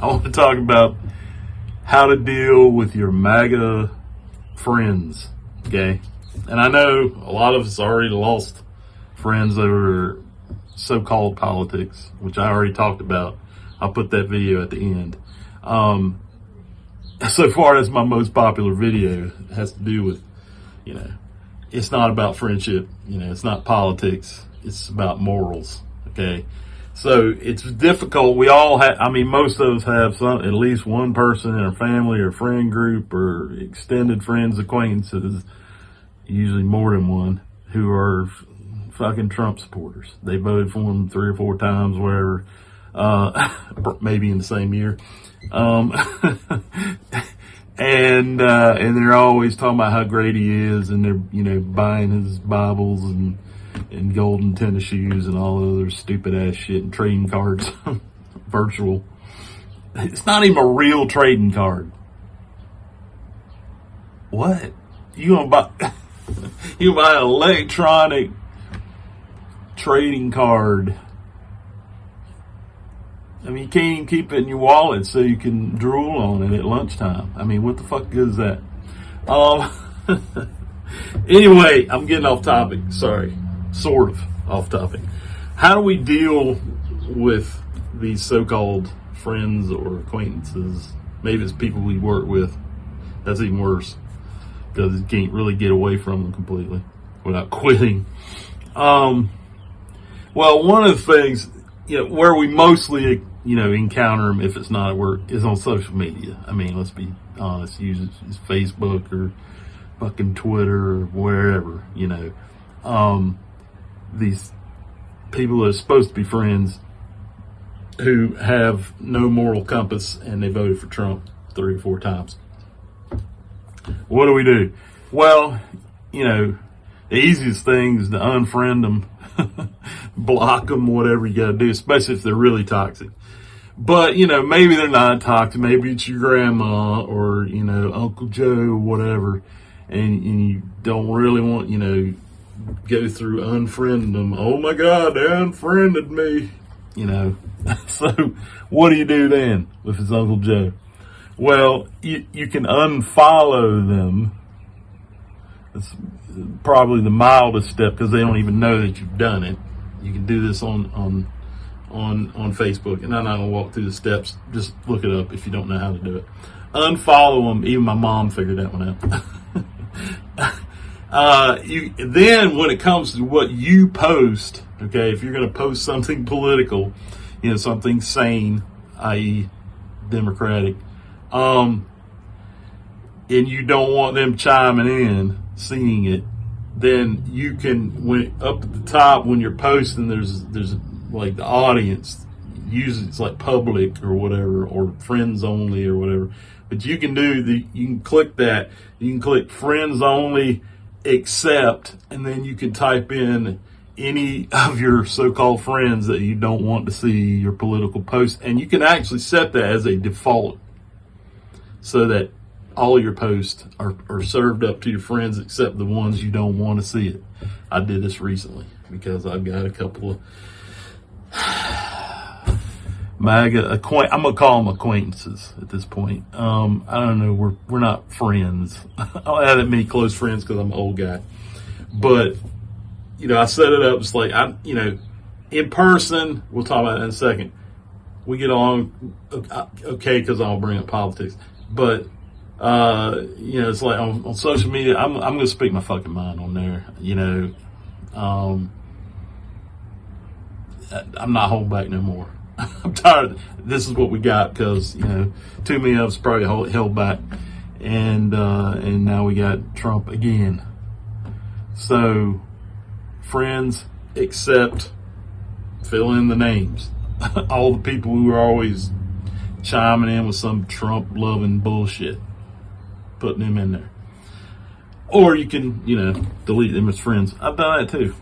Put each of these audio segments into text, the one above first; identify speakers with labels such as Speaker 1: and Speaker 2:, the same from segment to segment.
Speaker 1: I want to talk about how to deal with your MAGA friends, okay? And I know a lot of us already lost friends over so-called politics, which I already talked about. I'll put that video at the end. So far, that's my most popular video. It has to do with, it's not about friendship. It's not politics. It's about morals, okay? So it's difficult. We all have, most of us have at least one person in our family or friend group or extended friends, acquaintances, usually more than one, who are fucking Trump supporters. They voted for him 3 or 4 times, whatever, maybe in the same year. And they're always talking about how great he is, and they're, buying his Bibles and golden tennis shoes and all other stupid ass shit and trading cards, virtual. It's not even a real trading card. What? You gonna buy an electronic trading card? You can't even keep it in your wallet so you can drool on it at lunchtime. What the fuck is that? Anyway, I'm getting off topic. Sorry. Sort of off topic. How do we deal with these so-called friends or acquaintances? Maybe it's people we work with. That's even worse, because you can't really get away from them completely without quitting. Well, one of the things, where we mostly, encounter them, if it's not at work, is on social media. Let's be honest. Usually it's Facebook or fucking Twitter or wherever, these people that are supposed to be friends who have no moral compass, and they voted for Trump 3 or 4 times. What do we do? Well, the easiest thing is to unfriend them, block them, whatever you got to do, especially if they're really toxic. But, maybe they're not toxic. Maybe it's your grandma or, Uncle Joe, whatever. And you don't really want, go through unfriending them. Oh my God, they unfriended me. So what do you do then if it's Uncle Joe? Well, you can unfollow them. It's probably the mildest step, because they don't even know that you've done it. You can do this on Facebook, and I'm not gonna walk through the steps. Just look it up if you don't know how to do it. Unfollow them. Even my mom figured that one out. Then when it comes to what you post, okay, if you're going to post something political, something sane, i.e. Democratic, and you don't want them chiming in, seeing it, then you can, when up at the top, when you're posting, there's like the audience, usually it's like public or whatever, or friends only or whatever. But you can you can click that. You can click friends only, accept, and then you can type in any of your so-called friends that you don't want to see your political posts. And you can actually set that as a default so that all your posts are served up to your friends except the ones you don't want to see it. I did this recently because I've got a couple of MAGA I'm gonna call them acquaintances at this point. I don't know. We're not friends. I don't have that many close friends because I'm an old guy. But I set it up. It's like in person. We'll talk about that in a second. We get along okay because I'll bring up politics. But it's like on social media. I'm gonna speak my fucking mind on there. I'm not holding back no more. I'm tired. This is what we got because too many of us probably held back, and now we got Trump again. So, friends, accept, fill in the names. All the people who are always chiming in with some Trump loving bullshit, putting them in there. Or you can, delete them as friends. I've done that too.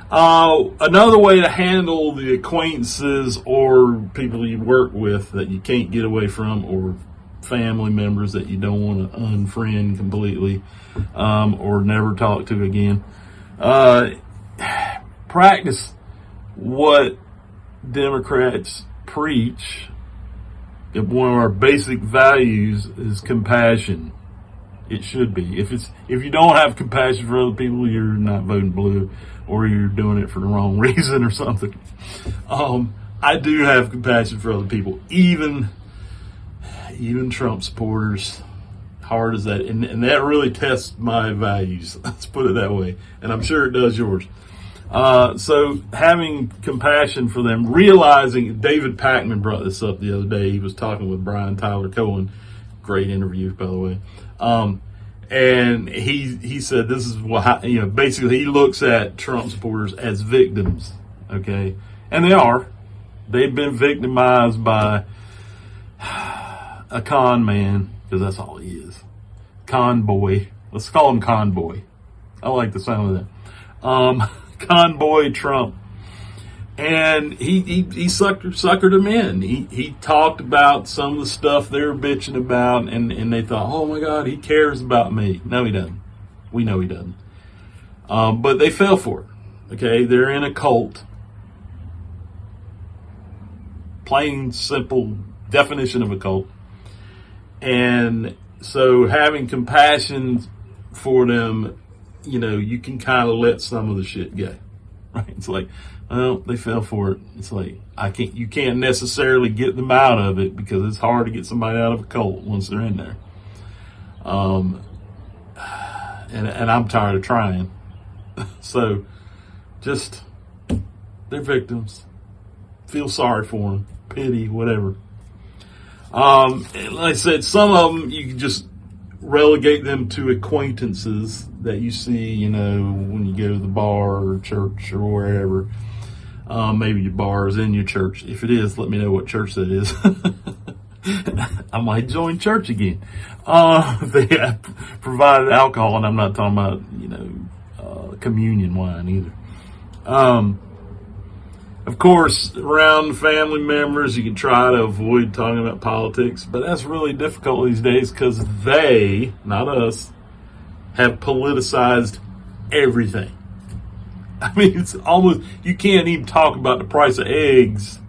Speaker 1: Another way to handle the acquaintances or people you work with that you can't get away from, or family members that you don't want to unfriend completely, or never talk to again. Practice what Democrats preach If one of our basic values is compassion, it should be. If you don't have compassion for other people, you're not voting blue, or you're doing it for the wrong reason or something. I do have compassion for other people, even Trump supporters. Hard as that, and that really tests my values. Let's put it that way, and I'm sure it does yours. So having compassion for them, realizing, David Pakman brought this up the other day. He was talking with Brian Tyler Cohen. Great interview, by the way. And he said this is what, basically he looks at Trump supporters as victims. Okay. And they are. They've been victimized by a con man, because that's all he is. Con boy. Let's call him Con Boy. I like the sound of that. Con Boy Trump. And he suckered them in. He talked about some of the stuff they were bitching about, and they thought, oh my God, he cares about me. No, he doesn't. We know he doesn't. But they fell for it. Okay, they're in a cult. Plain, simple definition of a cult. And so having compassion for them, you can kind of let some of the shit go. Right? It's like, well, they fell for it. It's like, you can't necessarily get them out of it, because it's hard to get somebody out of a cult once they're in there. And I'm tired of trying. So they're victims. Feel sorry for them. Pity, whatever. Like I said, some of them you can just relegate them to acquaintances that you see, when you go to the bar or church or wherever. Maybe your bar is in your church. If it is, let me know what church that is. I might join church again. They have provided alcohol, and I'm not talking about, communion wine either. Of course, around family members, you can try to avoid talking about politics, but that's really difficult these days, because they, not us, have politicized everything. I mean, it's almost, you can't even talk about the price of eggs.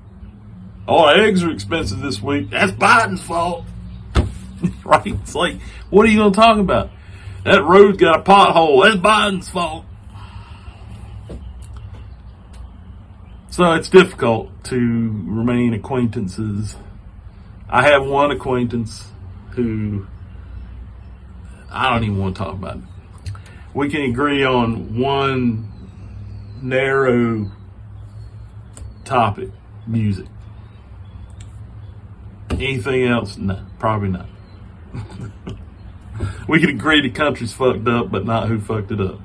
Speaker 1: Oh, eggs are expensive this week. That's Biden's fault. Right? It's like, what are you going to talk about? That road's got a pothole. That's Biden's fault. So it's difficult to remain acquaintances. I have one acquaintance who I don't even want to talk about it. We can agree on one narrow topic: music. Anything else? No, probably not. We can agree the country's fucked up, but not who fucked it up.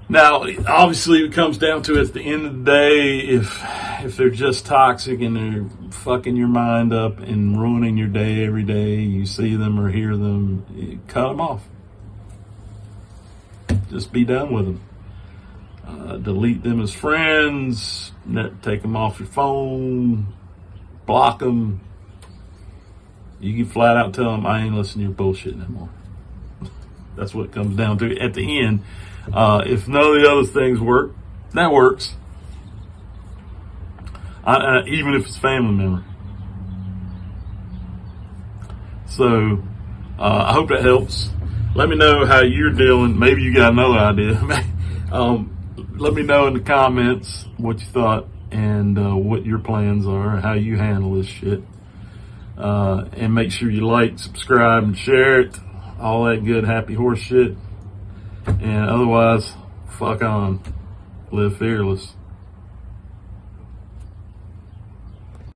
Speaker 1: Now, obviously, it comes down to, at the end of the day, if they're just toxic and they're fucking your mind up and ruining your day every day, you see them or hear them, you cut them off. Just be done with them. Delete them as friends. Take them off your phone. Block them. You can flat out tell them, I ain't listening to your bullshit anymore. That's what it comes down to at the end. If none of the other things work, that works. Even if it's family member. So, I hope that helps. Let me know how you're dealing. Maybe you got another idea. Let me know in the comments what you thought, and what your plans are, how you handle this shit. And make sure you like, subscribe, and share it. All that good, happy horse shit. And otherwise, fuck on. Live fearless.